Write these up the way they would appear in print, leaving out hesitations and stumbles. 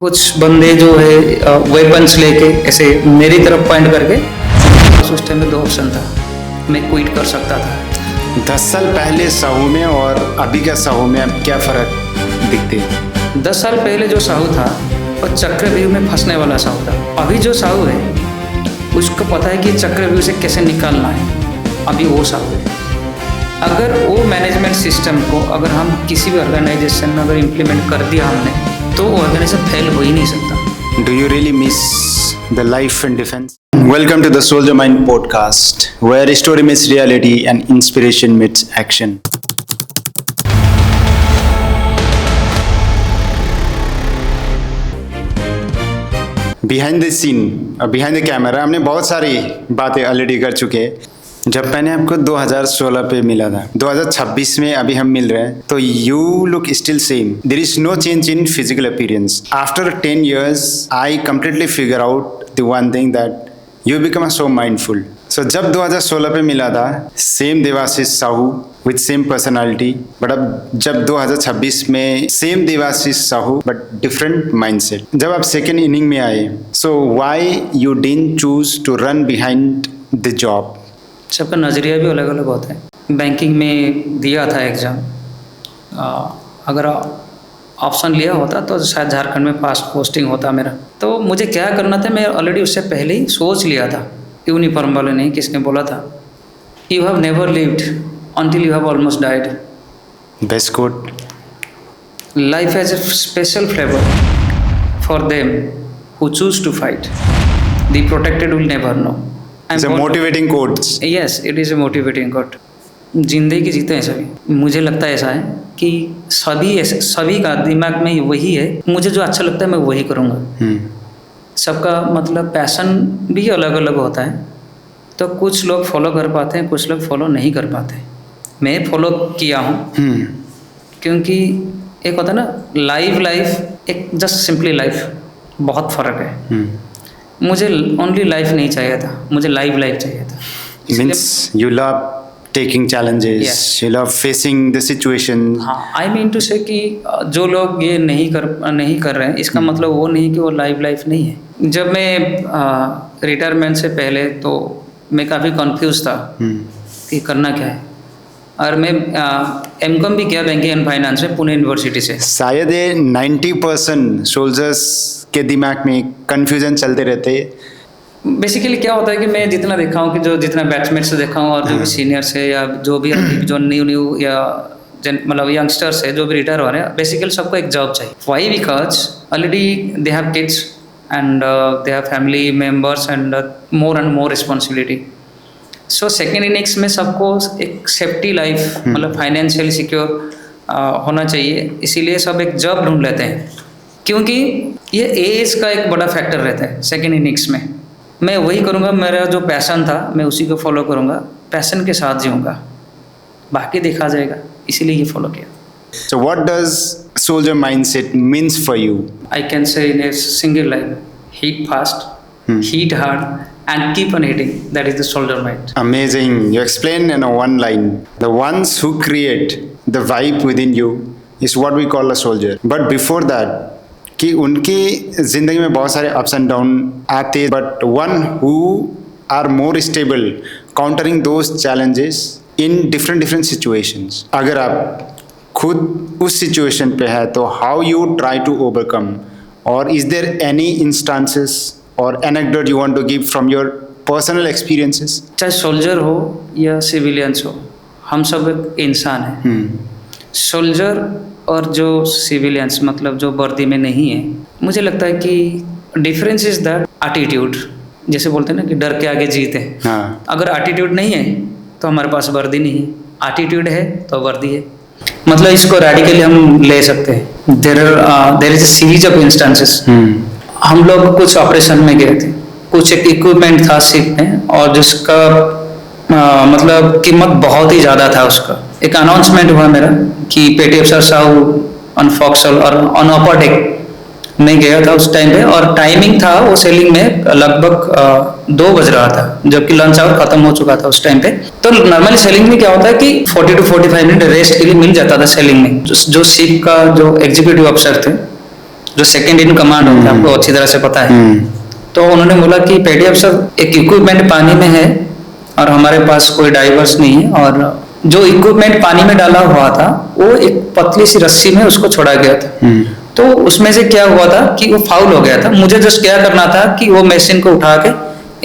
कुछ बंदे जो है वेपन्स लेके ऐसे मेरी तरफ पॉइंट करके, उस टाइम में दो ऑप्शन था, मैं क्विट कर सकता था। 10 साल पहले साहू में और अभी का साहू में अब क्या फ़र्क दिखते हैं? 10 साल पहले जो साहू था वो चक्रव्यूह में फंसने वाला साहू था। अभी जो साहू है उसको पता है कि चक्रव्यूह से कैसे निकालना है। अभी वो साहू है। अगर वो मैनेजमेंट सिस्टम को अगर हम किसी भी ऑर्गेनाइजेशन में अगर इम्प्लीमेंट कर दिया हमने, तो ऑर्गेनाइजेशन फेल हो ही नहीं सकता। Do you really miss the life and defense? Welcome to the Soldier Mind podcast, where story meets reality and inspiration meets action. Behind the scene और बिहाइंड द कैमरा हमने बहुत सारी बातें ऑलरेडी कर चुके हैं। जब मैंने आपको 2016 पे मिला था, 2026 में अभी हम मिल रहे हैं, तो you look still same. There is no change in physical appearance. After 10 years I completely figure out the one thing that you become so mindful. So जब 2016 पे मिला था, same Devashish Sahu with same personality, but अब जब 2026 में same Devashish Sahu but different mindset. जब आप second inning में आए, so why you didn't choose to run behind the job? सबका नज़रिया भी अलग अलग होता है। बैंकिंग में दिया था एग्ज़ाम, अगर ऑप्शन लिया होता तो शायद झारखंड में फास्ट पोस्टिंग होता मेरा। तो मुझे क्या करना था, मैं ऑलरेडी उससे पहले ही सोच लिया था। यूनिफॉर्म वाले नहीं, किसने बोला था, you have never lived until you have almost died. Best quote. Life has a special flavor for them who choose to fight. The protected will never know. It's a motivating quote. Yes, it is a motivating quote. जिंदगी जीते हैं सभी। मुझे लगता है ऐसा है कि सभी का दिमाग में वही है, मुझे जो अच्छा लगता है मैं वही करूँगा। सबका मतलब पैशन भी अलग अलग होता है, तो कुछ लोग फॉलो कर पाते हैं, कुछ लोग फॉलो नहीं कर पाते। मैं फॉलो किया हूँ क्योंकि एक होता है ना लाइफ एक जस्ट सिंपली लाइफ, बहुत फ़र्क है। मुझे ओनली लाइफ नहीं चाहिए था, मुझे लाइफ चाहिए था। Means you love taking challenges, yes. You love facing the situation. हाँ, आई मीन टू से कि जो लोग ये नहीं कर रहे हैं, इसका मतलब वो नहीं कि वो लाइफ नहीं है। जब मैं रिटायरमेंट से पहले तो मैं काफ़ी कंफ्यूज था कि करना क्या है, और मैं एमकॉम भी किया बैंकिंग एंड फाइनेंस में पुणे यूनिवर्सिटी से। शायद ये 90% सोल्जर्स के दिमाग में कंफ्यूजन चलते रहते हैं। बेसिकली क्या होता है कि मैं जितना देखा हूँ कि जो जितना बैचमेट से देखा हूँ और जो भी सीनियर्स है या जो भी जो न्यू या मतलब यंगस्टर्स है जो भी रिटायर हो रहे हैं, बेसिकली सबको एक जॉब चाहिए। Why? Because already they have kids and they have family members and more responsibility. So second innings में सबको एक सेफ्टी लाइफ मतलब फाइनेंशियली सिक्योर होना चाहिए, इसीलिए सब एक जॉब ढूंढ लेते हैं, क्योंकि ये एज का एक बड़ा फैक्टर रहता है सेकेंड इनिंग्स में। मैं वही करूँगा, मेरा जो पैशन था मैं उसी को फॉलो करूँगा, पैशन के साथ जीऊँगा, बाकी देखा जाएगा, इसीलिए ये फॉलो किया। So what does soldier mindset means for you? I can say in a single line: hit fast, hit hard, and keep on hitting. That is the soldier mind. Amazing. You explained in one line. The ones who create the vibe within you is what we call a soldier. But before that, कि उनकी जिंदगी में बहुत सारे ups and down आते, but one who are more stable, countering those challenges in different situations. अगर आप खुद उस सिचुएशन पे है तो how you try to overcome, और इज देयर एनी इंस्टांसेस और anecdote you want to give from your personal experiences? चाहे सोल्जर हो या सिविलियंस हो, हम सब एक इंसान हैं। सोल्जर और जो सिविलियंस मतलब जो वर्दी में नहीं है, मुझे लगता है कि डिफरेंस इज दैट एटीट्यूड। जैसे बोलते हैं ना कि डर के आगे जीत है। हाँ। अगर एटीट्यूड नहीं है तो हमारे पास वर्दी नहीं है, एटीट्यूड है तो वर्दी है। मतलब इसको रेडिकली हम ले सकते हैं। There is a series of instances. हम लोग कुछ ऑपरेशन में गए थे, कुछ एक इक्विपमेंट था शिप में, और जिसका मतलब कीमत बहुत ही ज़्यादा था। उसका एक अनाउंसमेंट हुआ मेरा कि पेटी अफसर साहू ऑन फॉक्सल और ऑन अपर डेक मैं गया था उस टाइम पे, और टाइमिंग था वो सेलिंग में लगभग 2 बज रहा था, जबकि लंच आवर खत्म हो चुका था उस टाइम पे। तो नॉर्मली सेलिंग में क्या होता है कि 40 to 45 मिनट रेस्ट के लिए मिल जाता था सेलिंग में। जो शिप का जो एग्जीक्यूटिव अफसर थे जो सेकंड इन कमांड होता है, आपको अच्छी तरह से पता है। तो उन्होंने बोला कि पेडी अफसर एक इक्विपमेंट पानी में है और हमारे पास कोई डाइवर्स नहीं है, और जो इक्विपमेंट पानी में डाला हुआ था वो एक पतली सी रस्सी में उसको छोड़ा गया था। तो उसमें से क्या हुआ था कि वो फाउल हो गया था। मुझे जस्ट क्या करना था कि वो मशीन को उठा के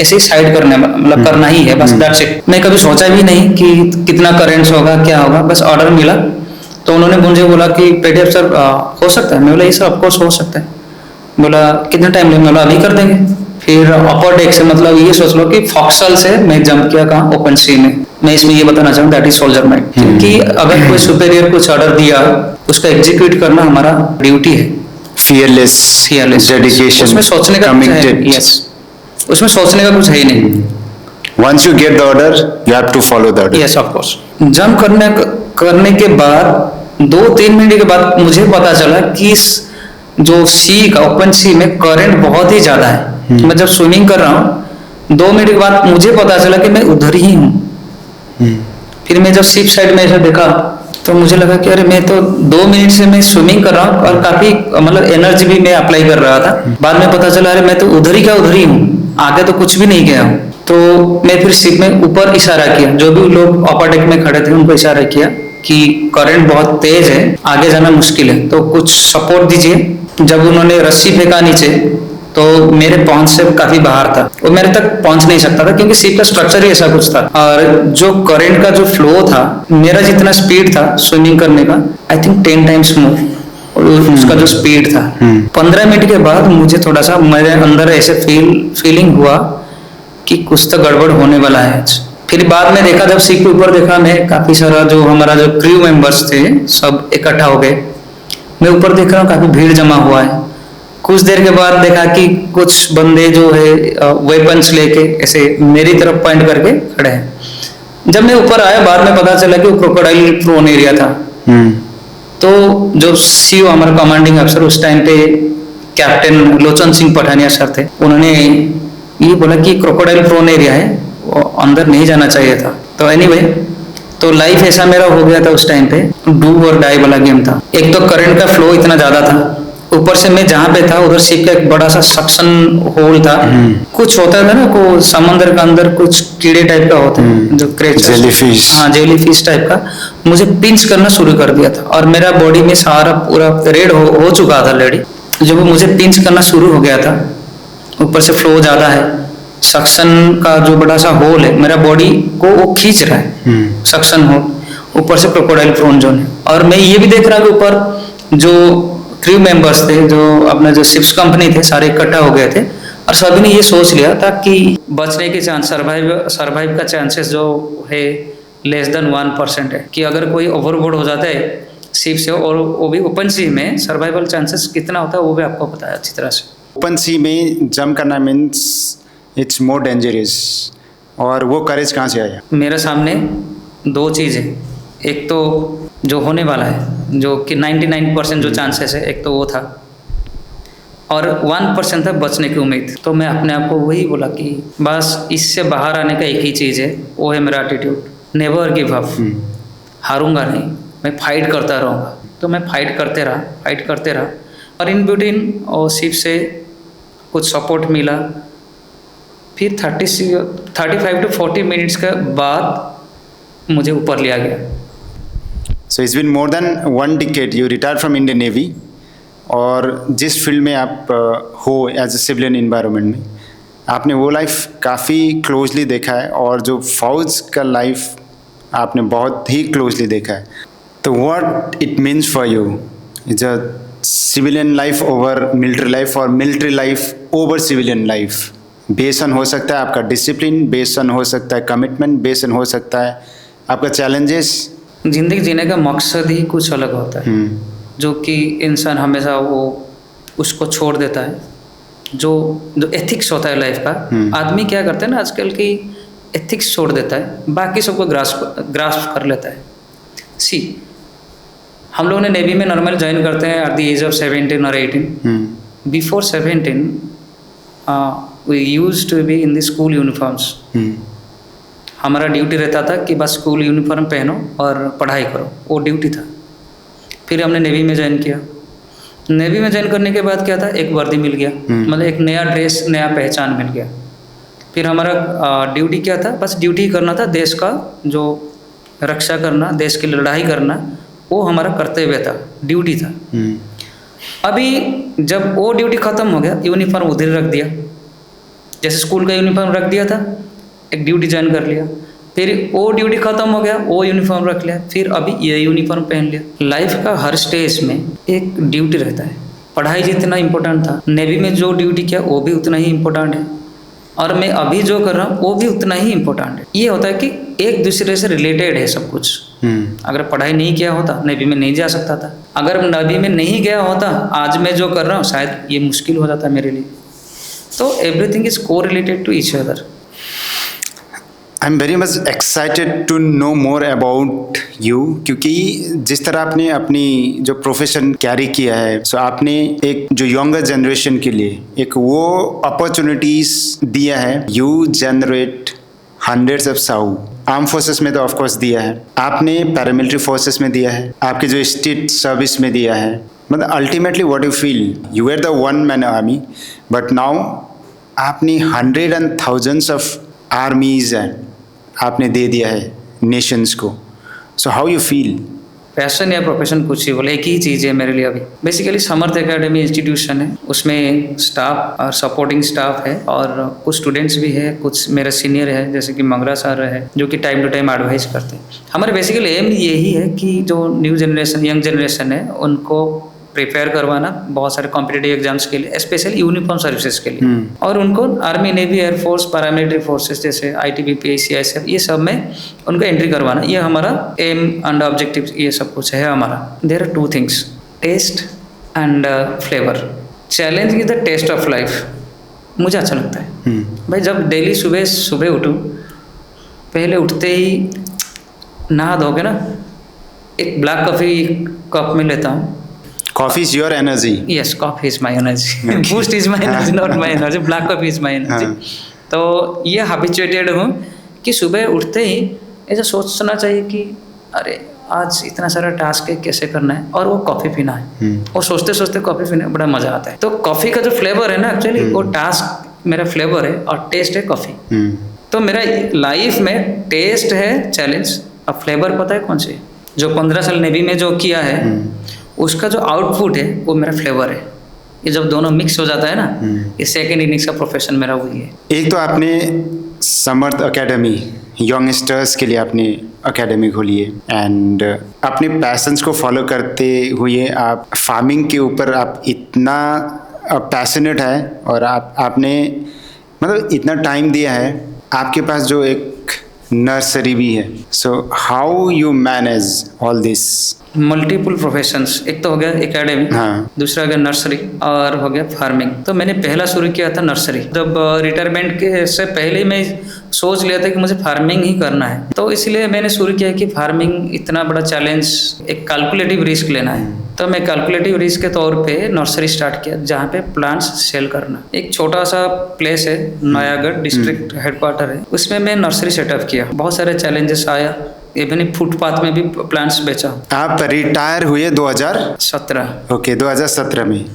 ऐसे ही साइड करने, मतलब करना ही है बस, दैट्स इट। मैं कभी सोचा भी नहीं कि कितना करेंट्स होगा, क्या होगा, बस ऑर्डर मिला। तो उन्होंने मुझे बोला कि पेडी अफसर हो सकता है। मैं बोला ये सर ऑफकोर्स हो सकता है। बोला कितना टाइम लगेगा? बोला अभी कर देंगे। फिर अपर डेक से, मतलब ये सोच लो कि फॉक्सल से मैं जंप किया कहाँ, ओपन सी में। मैं इसमें ये बताना चाहूँ दैट इज सोल्जर माइंड, क्योंकि अगर कोई सुपेरियर कुछ ऑर्डर दिया उसका एग्जीक्यूट करना हमारा ड्यूटी है। फियरलेस डेडिकेशन, उसमें सोचने का कुछ है, यस, उसमें सोचने का कुछ है ही नहीं। Once you get the order you have to follow the order. Yes of course. Jump करने के बाद 2-3 मिनट के बाद मुझे पता चला कि इस जो सी का, ओपन सी में करंट बहुत ही ज्यादा है। मैं जब स्विमिंग कर रहा हूँ 2 मिनट के बाद मुझे पता चला कि मैं उधर ही हूँ। फिर मैं जब शिप साइड में ऐसा देखा तो मुझे लगा कि अरे मैं तो 2 मिनट से मैं स्विमिंग कर रहा हूँ और काफी मतलब एनर्जी भी मैं अप्लाई कर रहा था। बाद में पता चला अरे मैं तो उधर ही का उधर ही हूँ, आगे तो कुछ भी नहीं गया हूँ। तो मैं फिर शिप में ऊपर इशारा किया, जो भी लोग अपर डेक में खड़े थे उनको इशारा किया कि करंट बहुत तेज है, आगे जाना मुश्किल है, तो कुछ सपोर्ट दीजिए। जब उन्होंने रस्सी फेंका नीचे तो मेरे पहुंच से काफी बाहर था, वो मेरे तक पहुंच नहीं सकता था क्योंकि शिप का स्ट्रक्चर ही ऐसा कुछ था। और जो करंट का जो फ्लो था, मेरा जितना स्पीड था स्विमिंग करने का, आई थिंक 10 टाइम्स मोर, और उसका जो स्पीड था। 15 मिनट के बाद मुझे थोड़ा सा मेरे अंदर ऐसे फीलिंग हुआ कि कुछ तो गड़बड़ होने वाला है। फिर बाद में देखा, जब शिप के ऊपर देखा मैं, काफी सारा जो हमारा जो क्रू मेंबर्स थे सब इकट्ठा हो गए। मैं ऊपर देख रहा हूँ काफी भीड़ जमा हुआ है। कुछ देर के बाद देखा कि कुछ बंदे जो है वेपन्स लेके ऐसे मेरी तरफ पॉइंट करके खड़े हैं। जब मैं ऊपर आया बाद में पता चला कि वो क्रोकोडाइल प्रोन एरिया था। तो जो सीओ हमारा कमांडिंग अफसर उस टाइम पे कैप्टन लोचन सिंह पठानिया सर थे, उन्होंने ये बोला कि क्रोकोडाइल प्रोन एरिया है, वो अंदर नहीं जाना चाहिए था। तो एनीवे, तो लाइफ ऐसा मेरा हो गया था उस टाइम पे, डू और डाई वाला गेम था। एक तो करंट का फ्लो इतना ज्यादा था, ऊपर से मैं जहाँ पे था उधर शिप का एक बड़ा सा सक्शन होल था। कुछ होता था ना, को समंदर के अंदर कुछ कीड़े टाइप का होते हैं जो जेलीफिश, हाँ जेलीफिश टाइप का, मुझे पिंच करना शुरू कर दिया था और मेरा बॉडी में सारा पूरा रेड हो चुका था ऑलरेडी। जब मुझे पिंच करना शुरू हो गया था, ऊपर से फ्लो ज्यादा है, सक्शन का जो बड़ा सा होल है मेरा बॉडी को वो खींच रहा है, सक्शन होल, ऊपर से क्रोकोडाइल प्रोन जोन है। और मैं ये भी देख रहा हूँ ऊपर जो क्रू मेंबर्स थे, जो अपना जो शिप्स कंपनी थे, सारे इकट्ठा हो गए थे और सभी ने ये सोच लिया था कि बचने के चांस, सरवाइव का चांसेस जो है लेस देन 1% है, कि अगर कोई ओवरबोर्ड हो जाता है शिप से, और वो भी ओपन सी में, सर्वाइवल चांसेस कितना होता है वो भी आपको पता है अच्छी तरह से। ओपन सी में जंप करना मीन्स इट्स मोर डेंजरस, और वो करेज कहाँ से आया? मेरे सामने 2 चीज़ें, एक तो जो होने वाला है, जो कि 99% जो चांसेस है, एक तो वो था, और 1% था बचने की उम्मीद। तो मैं अपने आप को वही बोला कि बस इससे बाहर आने का एक ही चीज़ है, वो है मेरा एटीट्यूड, नेवर गिव अप, हारूंगा नहीं, मैं फाइट करता रहूँगा। तो मैं फाइट करते रहा और इन बिटवीन और शिप से कुछ सपोर्ट मिला। फिर 35 to 40 मिनट्स के बाद मुझे ऊपर लिया गया। So it's been more than 1 decade you retire from Indian navy, और जिस फील्ड में आप हो एज ए सिविलियन इन्वायरमेंट में, आपने वो लाइफ काफ़ी क्लोजली देखा है, और जो फौज का लाइफ आपने बहुत ही क्लोजली देखा है। तो what it means for you is a civilian life over military life, और military life over civilian life? बेसन हो सकता है आपका डिसिप्लिन, बेसन हो सकता है कमिटमेंट, बेसन हो सकता है आपका चैलेंजेस। जिंदगी जीने का मकसद ही कुछ अलग होता है, जो कि इंसान हमेशा वो उसको छोड़ देता है। जो एथिक्स होता है लाइफ का, आदमी क्या करता है ना आजकल की, एथिक्स छोड़ देता है, बाकी सबको ग्रास्प कर लेता है। सी, हम लोगों ने नेवी में नॉर्मल ज्वाइन करते हैं एट द एज ऑफ 17 और 18। Before 17 we used to be in the school uniforms। हमारा ड्यूटी रहता था कि बस स्कूल यूनिफॉर्म पहनो और पढ़ाई करो, वो ड्यूटी था। फिर हमने नेवी में ज्वाइन किया, नेवी में ज्वाइन करने के बाद क्या था, एक वर्दी मिल गया, मतलब एक नया ड्रेस, नया पहचान मिल गया। फिर हमारा ड्यूटी क्या था, बस ड्यूटी करना था, देश का जो रक्षा करना, देश की लड़ाई करना, वो हमारा कर्तव्य था, ड्यूटी था। अभी जब वो ड्यूटी ख़त्म हो गया, यूनिफॉर्म उधर रख दिया, जैसे स्कूल का यूनिफॉर्म रख दिया था, एक ड्यूटी ज्वाइन कर लिया, फिर वो ड्यूटी ख़त्म हो गया, वो यूनिफॉर्म रख लिया, फिर अभी ये यूनिफॉर्म पहन लिया। लाइफ का हर स्टेज में एक ड्यूटी रहता है। पढ़ाई जितना इम्पोर्टेंट था, नेवी में जो ड्यूटी किया वो भी उतना ही इम्पोर्टेंट है, और मैं अभी जो कर रहा हूँ वो भी उतना ही इम्पोर्टेंट है। ये होता है कि एक दूसरे से रिलेटेड है सब कुछ। अगर पढ़ाई नहीं किया होता, नेवी में नहीं जा सकता था। अगर नेवी में नहीं गया होता, आज मैं जो कर रहा हूँ शायद ये मुश्किल हो जाता मेरे लिए। तो everything is correlated to each other. I am very much excited to know more about you, क्योंकि जिस तरह आपने अपनी जो प्रोफेशन कैरी किया है, सो आपने एक जो यंगर जनरेशन के लिए एक वो अपॉर्चुनिटीज दिया है। यू जनरेट हंड्रेड्स ऑफ साउ। आर्म फोर्सेस में तो ऑफ कोर्स दिया है, आपने पैरामिलिट्री फोर्सेस में दिया है, आपके जो स्टेट सर्विस में दिया है। मतलब ultimately what you feel, you are the one man army, but now आपने hundred and thousands of armies आपने दे दिया है नेशंस को। So how you feel? Passion या प्रोफेशन कुछ ही बोले, एक ही चीज़ है मेरे लिए अभी। बेसिकली समर्थ एकेडमी इंस्टीट्यूशन है, उसमें स्टाफ और सपोर्टिंग स्टाफ है, और कुछ स्टूडेंट्स भी है, कुछ मेरे सीनियर है जैसे कि मंगरा सर है, जो कि टाइम टू टाइम एडवाइस करते हैं। हमारे बेसिकली एम यही है कि जो न्यू जनरेशन, यंग जनरेशन है, उनको प्रिपेयर करवाना बहुत सारे कॉम्पिटिटिव एग्जाम्स के लिए, स्पेशली यूनिफॉर्म सर्विसेज के लिए, और उनको army, navy, air force, paramilitary forces जैसे ITBP, CISF, ये सब में उनको एंट्री करवाना। ये हमारा एम एंड ऑब्जेक्टिव, ये सब कुछ है हमारा। There are two things, test and flavour. Challenge is the test of life. मुझे अच्छा लगता है भाई, जब डेली सुबह उठूँ, पहले उठते ही नहा धो के ना एक ब्लैक कॉफ़ी कप में लेता हूँ। Coffee is your energy. Yes, coffee is my energy. Boost is my energy, not my energy. Black coffee is my energy. तो ये हैबिचुएटेड हूँ कि सुबह उठते ही ऐसा सोचना चाहिए कि अरे आज इतना सारा टास्क है, कैसे करना है, और वो कॉफ़ी पीना है। और सोचते सोचते कॉफ़ी पीने में बड़ा मज़ा आता है। तो कॉफ़ी का जो फ्लेवर है ना, एक्चुअली वो टास्क मेरा फ्लेवर है और टेस्ट है कॉफ़ी। तो मेरा लाइफ में टेस्ट है चैलेंज, और फ्लेवर पता है कौन से, जो 15 साल नेवी में जो किया है उसका जो आउटपुट है वो मेरा फ्लेवर है। ये जब दोनों मिक्स हो जाता है ना, ये सेकेंड इनिंग्स का प्रोफेशन मेरा वही है। एक तो आपने समर्थ एकेडमी यंगस्टर्स के लिए आपने एकेडमी खोली है, एंड अपने पैशंस को फॉलो करते हुए आप फार्मिंग के ऊपर आप इतना पैशनेट है, और आपने मतलब इतना टाइम दिया है। आपके पास जो एक नर्सरी भी है, सो how you manage all this? Multiple professions, एक तो हो गया एकेडमी, दूसरा हो गया नर्सरी, और हो गया फार्मिंग। तो मैंने पहला शुरू किया था नर्सरी। जब रिटायरमेंट के से पहले मैं सोच लिया था कि मुझे फार्मिंग ही करना है, तो इसलिए मैंने शुरू किया कि फार्मिंग इतना बड़ा चैलेंज, एक कैलकुलेटिव रिस्क लेना है। तो मैं कैलकुलेटिव रिस्क के तौर पे नर्सरी स्टार्ट किया, जहाँ पे प्लांट्स सेल करना। एक छोटा सा प्लेस है, नयागढ़ डिस्ट्रिक्ट हेडक्वार्टर है, उसमें मैं नर्सरी सेटअप किया। बहुत सारे चैलेंजेस आया, इवन फुटपाथ में भी प्लांट्स बेचा। आप रिटायर हुए 2017? ओके, 2017 में।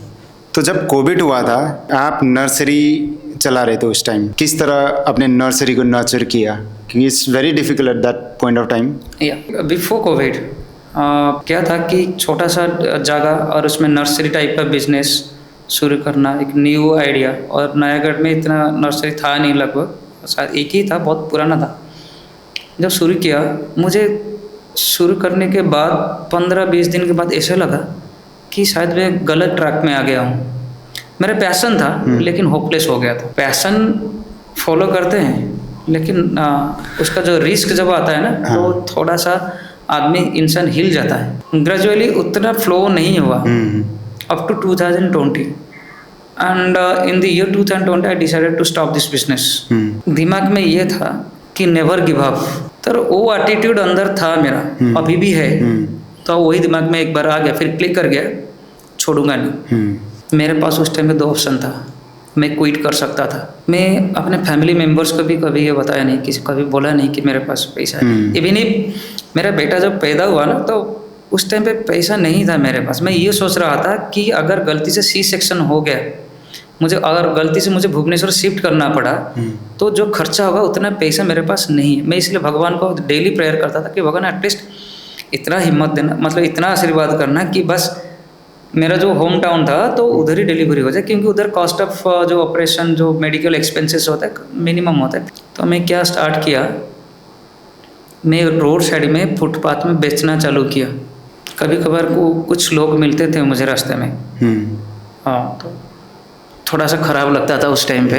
तो जब कोविड हुआ था, आप नर्सरी चला रहे थे उस टाइम, किस तरह अपने नर्सरी को नर्चर किया? क्योंकि it's very difficult at that point of time. या बिफोर कोविड क्या था कि छोटा सा जगह और उसमें नर्सरी टाइप का बिजनेस शुरू करना, एक न्यू आइडिया। और नयागढ़ में इतना नर्सरी था नहीं, लगभग शायद एक ही था, बहुत पुराना था। जब शुरू किया, मुझे शुरू करने के बाद 15-20 दिन के बाद ऐसा लगा कि शायद मैं गलत ट्रैक में आ गया हूँ। मेरा पैशन था लेकिन होपलेस हो गया था। पैशन फॉलो करते हैं, लेकिन उसका जो रिस्क जब आता है ना, तो थोड़ा सा आदमी, इंसान हिल जाता है। ग्रेजुअली उतना फ्लो नहीं हुआ up to 2020, and in the year 2020 I decided to stop this business. दिमाग में ये था कि नेवर गिव अप। तो वो एटीट्यूड अंदर था मेरा, अभी भी है। तो वही दिमाग में एक बार आ गया, फिर क्लिक कर गया, छोड़ूंगा नहीं। मेरे पास उस टाइम में 2 ऑप्शन था, मैं क्विट कर सकता था। मैं अपने फैमिली मेम्बर्स को भी कभी ये बताया नहीं, किसी कभी बोला नहीं कि मेरे पास पैसा है। इवन मेरा बेटा जब पैदा हुआ ना, तो उस टाइम पे पैसा नहीं था मेरे पास। मैं ये सोच रहा था कि अगर गलती से सी सेक्शन हो गया, अगर गलती से मुझे भुवनेश्वर शिफ्ट करना पड़ा, तो जो खर्चा होगा उतना पैसा मेरे पास नहीं है। मैं इसलिए भगवान को डेली प्रेयर करता था कि भगवान एटलीस्ट इतना हिम्मत देना, मतलब इतना आशीर्वाद करना कि बस मेरा जो होम टाउन था तो उधर ही डिलीवरी हो जाए, क्योंकि उधर कॉस्ट ऑफ जो ऑपरेशन, जो मेडिकल एक्सपेंसेस होता है मिनिमम होता है। तो मैं क्या स्टार्ट किया, मैं रोड साइड में फुटपाथ में बेचना चालू किया। कभी कभार को कुछ लोग मिलते थे मुझे रास्ते में, हाँ, तो थोड़ा सा ख़राब लगता था उस टाइम पे।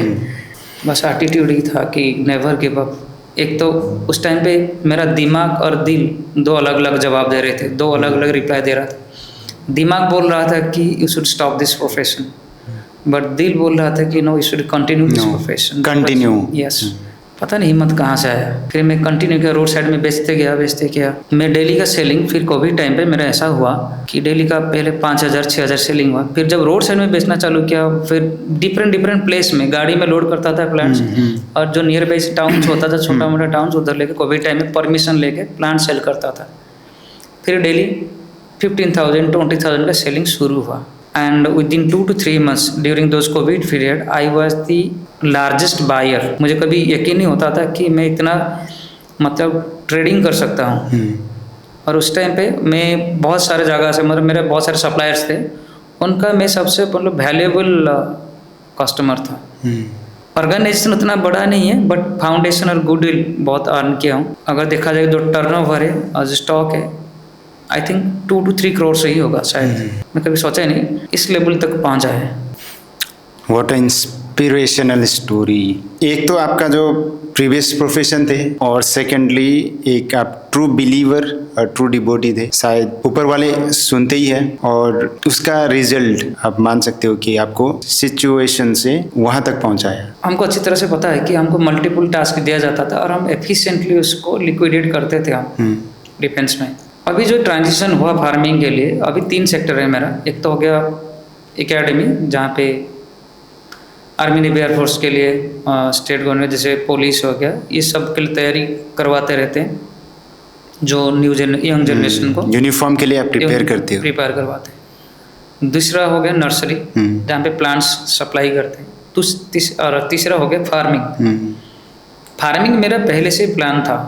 बस एटीट्यूड ही था कि नेवर गिव अप। एक तो उस टाइम पे मेरा दिमाग और दिल दो अलग अलग जवाब दे रहे थे, दो अलग अलग रिप्लाई दे रहा था। दिमाग बोल रहा था कि you should stop this profession, but दिल बोल रहा था कि no, you should continue this profession, continue. Yes. पता नहीं हिम्मत कहाँ से आया, फिर मैं कंटिन्यू किया, रोड साइड में बेचते गया। मैं डेली का सेलिंग, फिर कोविड टाइम पे मेरा ऐसा हुआ कि डेली का पहले 5,000 6,000 सेलिंग हुआ। फिर जब रोड साइड में बेचना चालू किया, फिर डिफरेंट प्लेस में गाड़ी में लोड करता था प्लांट्स, और जो नियर बाई टाउन होता था, छोटा मोटा टाउन, उधर लेके कोविड टाइम में परमिशन लेके प्लांट सेल करता था। फिर डेली 15,000 20,000 का सेलिंग शुरू हुआ। And within 2 to 3 months during those COVID period, I was the largest buyer. मुझे कभी यकीन नहीं होता था कि मैं इतना मतलब ट्रेडिंग कर सकता हूँ। और उस टाइम पे मैं बहुत सारे जगह से, मतलब मेरे बहुत सारे सप्लायर्स थे, उनका मैं सबसे मतलब वैल्यूएबल कस्टमर था। ऑर्गेनाइजेशन उतना बड़ा नहीं है, बट फाउंडेशन और गुडविल बहुत अर्न किया हूँ। अगर देखा जाए जो टर्नओवर है और जो स्टॉक है, आई थिंक 2 to 3 करोड़ से ही होगा शायद। मैं कभी सोचा ही नहीं इस लेवल तक पहुंचा है। What inspirational story. एक तो आपका जो प्रीवियस प्रोफेशन थे, और सेकेंडली एक आप ट्रू बिलीवर और ट्रू डिवोटी थे। शायद ऊपर वाले सुनते ही है, और उसका रिजल्ट आप मान सकते हो कि आपको सिचुएशन से वहाँ तक पहुँचाया। हमको अच्छी तरह से पता है कि हमको मल्टीपल टास्क दिया जाता था और हम एफिशिएंटली उसको लिक्विडेट करते थे हम डिफेंस में। अभी जो ट्रांजिशन हुआ फार्मिंग के लिए, अभी 3 सेक्टर है मेरा। एक तो हो गया एकेडमी, जहाँ पे आर्मी नेवी एयरफोर्स के लिए, स्टेट गवर्नमेंट जैसे पुलिस हो गया, ये सब के लिए तैयारी करवाते रहते हैं, जो यंग जनरेशन को यूनिफॉर्म के लिए आप प्रिपेयर करते हो, प्रिपेयर करवाते हैं। दूसरा हो गया नर्सरी, जहाँ पे प्लांट्स सप्लाई करते हैं। और तीसरा हो गया फार्मिंग। फार्मिंग मेरा पहले से प्लान था,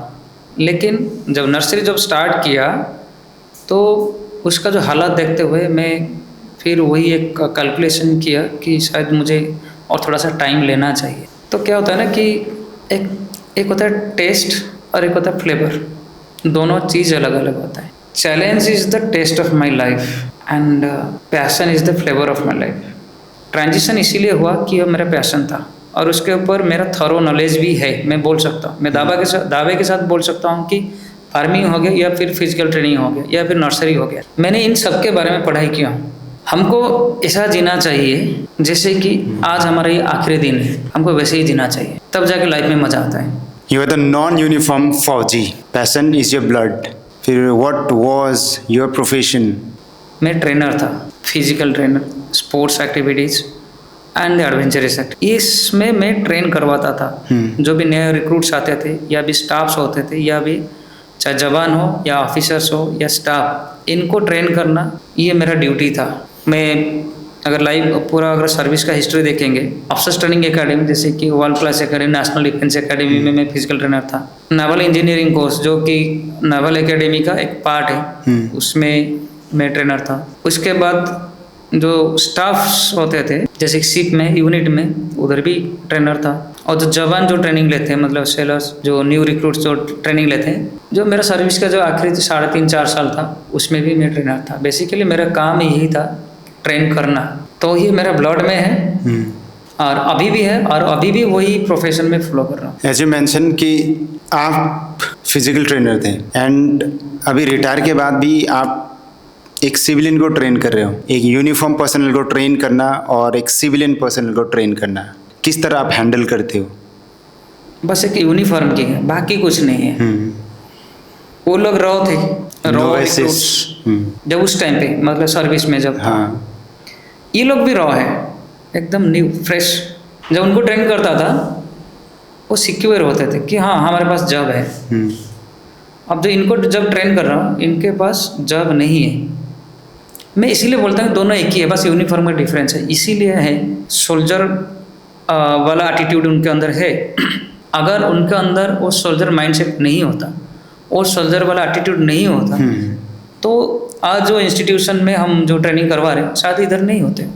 लेकिन जब नर्सरी स्टार्ट किया तो उसका जो हालात देखते हुए मैं फिर वही एक कैलकुलेशन किया कि शायद मुझे और थोड़ा सा टाइम लेना चाहिए। तो क्या होता है ना कि एक होता है टेस्ट और एक होता है फ्लेवर, दोनों चीज़ अलग अलग होता है। Challenge is the test of my life and passion is the flavour of my life. Transition इसीलिए हुआ कि वो मेरा पैशन था, और उसके ऊपर मेरा थरो नॉलेज भी है। मैं बोल सकता हूँ, मैं दावे के साथ बोल सकता हूँ कि फार्मिंग हो गया, या फिर फिजिकल ट्रेनिंग हो गया, या फिर नर्सरी हो गया, मैंने इन सब के बारे में पढ़ाई किया हूँ। हमको ऐसा जीना चाहिए जैसे कि आज हमारा ये आखिरी दिन है, हमको वैसे ही जीना चाहिए, तब जाके लाइफ में मज़ा आता है। You are the non uniform fauji, passion is your blood. फिर व्हाट वाज योर प्रोफेशन? मैं ट्रेनर था, physical trainer, sports activities and adventurous act, इसमें मैं ट्रेन करवाता था। जो भी नए रिक्रूट्स आते थे, या भी स्टाफ्स होते थे, या भी चाहे जवान हो या ऑफिसर्स हो या स्टाफ, इनको ट्रेन करना ये मेरा ड्यूटी था। मैं अगर सर्विस का हिस्ट्री देखेंगे, ऑफिसर्स ट्रेनिंग एकेडमी जैसे कि world class academy, national defence academy में मैं फिजिकल ट्रेनर था। नेवल इंजीनियरिंग कोर्स जो कि नेवल एकेडमी का एक पार्ट है, उसमें मैं ट्रेनर था। उसके बाद जो स्टाफ्स होते थे जैसे शिप में, यूनिट में, उधर भी ट्रेनर था। और जो जवान जो ट्रेनिंग लेते हैं, मतलब सेलर्स, जो न्यू रिक्रूट्स जो ट्रेनिंग लेते हैं, जो मेरा सर्विस का जो आखिरी 3.5-4 साल था, उसमें भी मैं ट्रेनर था। बेसिकली मेरा काम यही था, ट्रेन करना। तो ये मेरा ब्लड में है और अभी भी है, और अभी भी वही प्रोफेशन में फॉलो कर रहा हूँ। एज यू मेंशन कि आप फिजिकल ट्रेनर थे, एंड अभी रिटायर के बाद भी आप एक सिविलियन को ट्रेन कर रहे हो। एक यूनिफॉर्म पर्सनल को ट्रेन करना और एक सिविलियन पर्सनल को ट्रेन करना, किस तरह आप हैंडल करते हो? बस एक यूनिफॉर्म की है, बाकी कुछ नहीं है। वो लोग रॉ थे, जब उस टाइम पे, मतलब सर्विस में जब, हाँ, ये लोग भी रॉ है, एकदम न्यू फ्रेश। जब उनको ट्रेन करता था, वो सिक्योर होते थे कि हाँ हमारे पास जॉब है। अब जो इनको जब ट्रेन कर रहा हूँ इनके पास जॉब नहीं है। मैं इसीलिए बोलता हूँ दोनों एक ही है, बस यूनिफॉर्म का डिफरेंस है। इसीलिए है सोल्जर वाला एटीट्यूड उनके अंदर है। अगर उनके अंदर वो सोल्जर माइंडसेट नहीं होता और सोल्जर वाला एटीट्यूड नहीं होता तो आज जो इंस्टीट्यूशन में हम जो ट्रेनिंग करवा रहे हैं शायद इधर नहीं होते।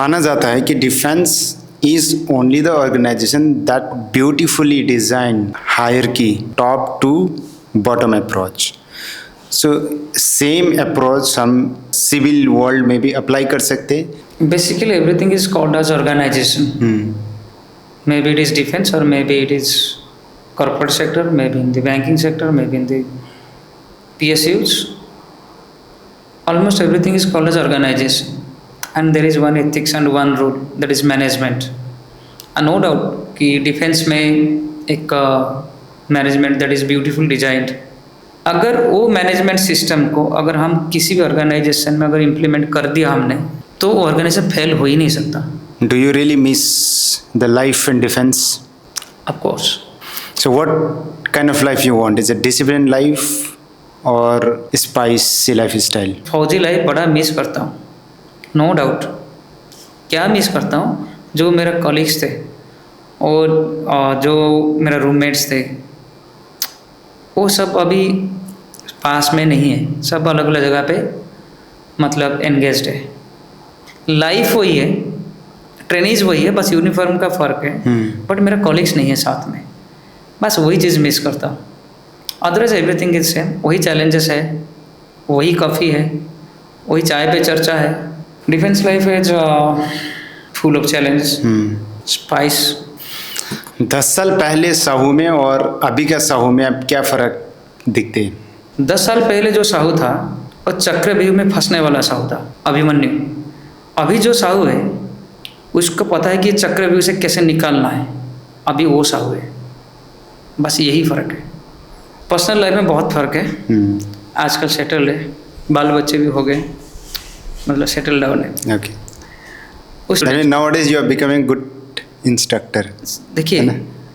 माना जाता है कि defence is only the organization that beautifully designed hierarchy top to bottom approach. So same approach हम civil world में भी apply कर सकते हैं। Basically everything is called as organization. Maybe it is defense or maybe it is corporate sector, maybe in the banking sector, maybe in the PSUs. Almost everything is called as organization. And there is one ethics and one rule, that is management. And no doubt कि defence में एक management that is beautiful designed, अगर वो management system को अगर हम किसी भी ऑर्गेनाइजेशन में अगर इम्प्लीमेंट कर दिया हमने तो ऑर्गेनाइजेशन फेल हो ही नहीं सकता। Do you really miss the life in defense? Of course. So what kind of life you want? Is it disciplined life or spicy lifestyle? फौजी लाइफ बड़ा मिस करता हूँ, नो डाउट। क्या मिस करता हूँ? जो मेरे कॉलीग्स थे और जो मेरा रूममेट्स थे वो सब अभी पास में नहीं है, सब अलग अलग जगह पे मतलब एंगेज्ड है। लाइफ वही है, ट्रेनिज वही है, बस यूनिफॉर्म का फ़र्क है, बट मेरा कॉलीग्स नहीं है साथ में, बस वही चीज़ मिस करता हूँ। अदरवाइज एवरीथिंग इज सेम, वही चैलेंजेस है, वही कॉफ़ी है, वही चाय पे चर्चा है। Defence life is full of challenges, spice. 10 साल पहले साहू में और अभी का साहू में अब क्या फ़र्क दिखते हैं? 10 साल पहले जो साहू था वो चक्रव्यूह में फंसने वाला साहू था, अभिमन्यु। अभी जो साहू है उसको पता है कि चक्रव्यूह से कैसे निकालना है, अभी वो साहू है। बस यही फ़र्क है। पर्सनल लाइफ में बहुत फ़र्क है। आजकल सेटल्ड है, बाल बच्चे भी हो गए, मतलब सेटल डाउन है। Okay. Nowadays you are becoming good instructor. देखिए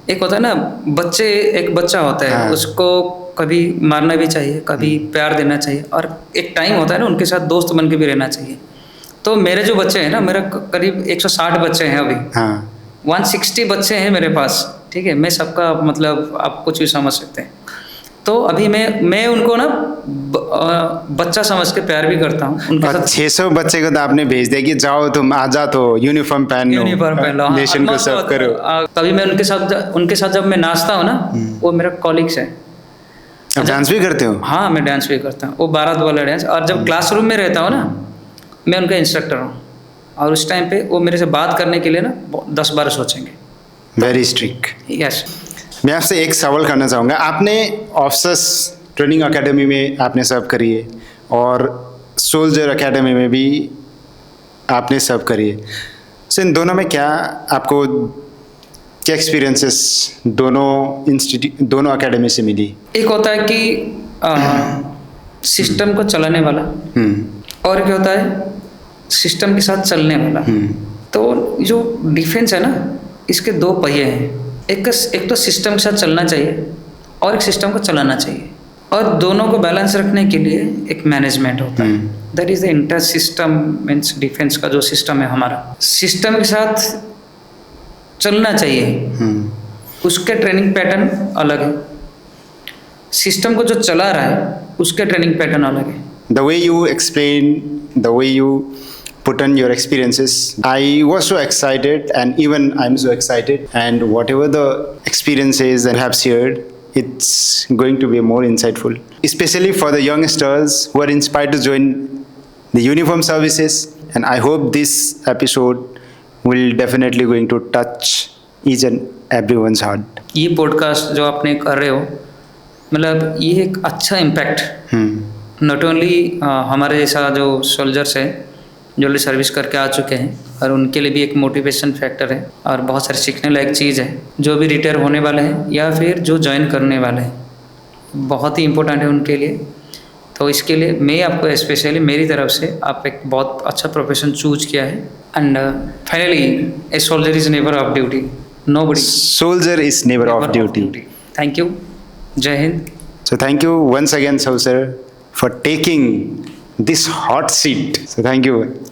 एक होता है ना बच्चे, एक बच्चा होता है, हाँ। उसको कभी मारना भी चाहिए, कभी प्यार देना चाहिए, और एक टाइम होता है ना उनके साथ दोस्त बन के भी रहना चाहिए। तो मेरे जो बच्चे हैं ना, मेरा करीब 160 बच्चे हैं अभी। हाँ 160 बच्चे हैं मेरे पास, ठीक है। मैं सबका मतलब आप कुछ भी समझ सकते हैं। तो अभी मैं उनको ना बच्चा समझ के प्यार भी करता हूँ उनके और साथ। 600 बच्चे को तो आपने भेज दिया कि जाओ तुम आजा तो यूनिफॉर्म पहन लो, यूनिफॉर्म पहन लो, हाँ, नेशन को सर्व करो। कभी मैं उनके साथ जब मैं नाचता हूँ ना, वो मेरा कॉलीग्स है। अब डांस भी करते हो? हाँ मैं डांस भी करता हूँ, वो बारात वाला डांस। और जब क्लासरूम में रहता हूँ ना, मैं उनका इंस्ट्रक्टर हूँ, और उस टाइम पे वो मेरे से बात करने के लिए ना 10 बार सोचेंगे। Very strict. यस। मैं आपसे एक सवाल करना चाहूँगा। आपने ऑफिसर्स ट्रेनिंग एकेडमी में आपने सर्व करी है और सोल्जर एकेडमी में भी आपने सर्व करी है। सो इन दोनों में क्या आपको क्या एक्सपीरियंसेस दोनों एकेडमी से मिली? एक होता है कि सिस्टम को चलाने वाला, और क्या होता है सिस्टम के साथ चलने वाला। तो जो डिफेंस है ना, इसके 2 पहिए हैं। एक तो सिस्टम के साथ चलना चाहिए और एक सिस्टम को चलाना चाहिए, और दोनों को बैलेंस रखने के लिए एक मैनेजमेंट होता है। That is the inter system means defence का जो सिस्टम है हमारा, सिस्टम के साथ चलना चाहिए। उसके ट्रेनिंग पैटर्न अलग है, सिस्टम को जो चला रहा है उसके ट्रेनिंग पैटर्न अलग है। The way you explain, the way you put on your experiences, I was so excited, and even I'm so excited, and whatever the experiences that I have shared, it's going to be more insightful, especially for the youngsters who are inspired to join the uniform services. And I hope this episode will definitely going to touch each and everyone's heart. ये podcast जो आपने कर रहे हो, मतलब ये एक अच्छा इम्पैक्ट नॉट ओनली हमारे जैसा जो सोल्जर्स हैं जो ऑलरेडी सर्विस करके आ चुके हैं, और उनके लिए भी एक मोटिवेशन फैक्टर है, और बहुत सारी सीखने लायक चीज़ है। जो भी रिटायर होने वाले हैं या फिर जो ज्वाइन करने वाले हैं, बहुत ही इम्पोर्टेंट है उनके लिए। तो इसके लिए मैं आपको स्पेशली मेरी तरफ से आप एक बहुत अच्छा प्रोफेशन चूज किया है। And finally a soldier is never of duty, nobody. Soldier is never off duty. Thank you, जय Hind. So thank you once again, Sau sir, for taking this hot seat. So thank you.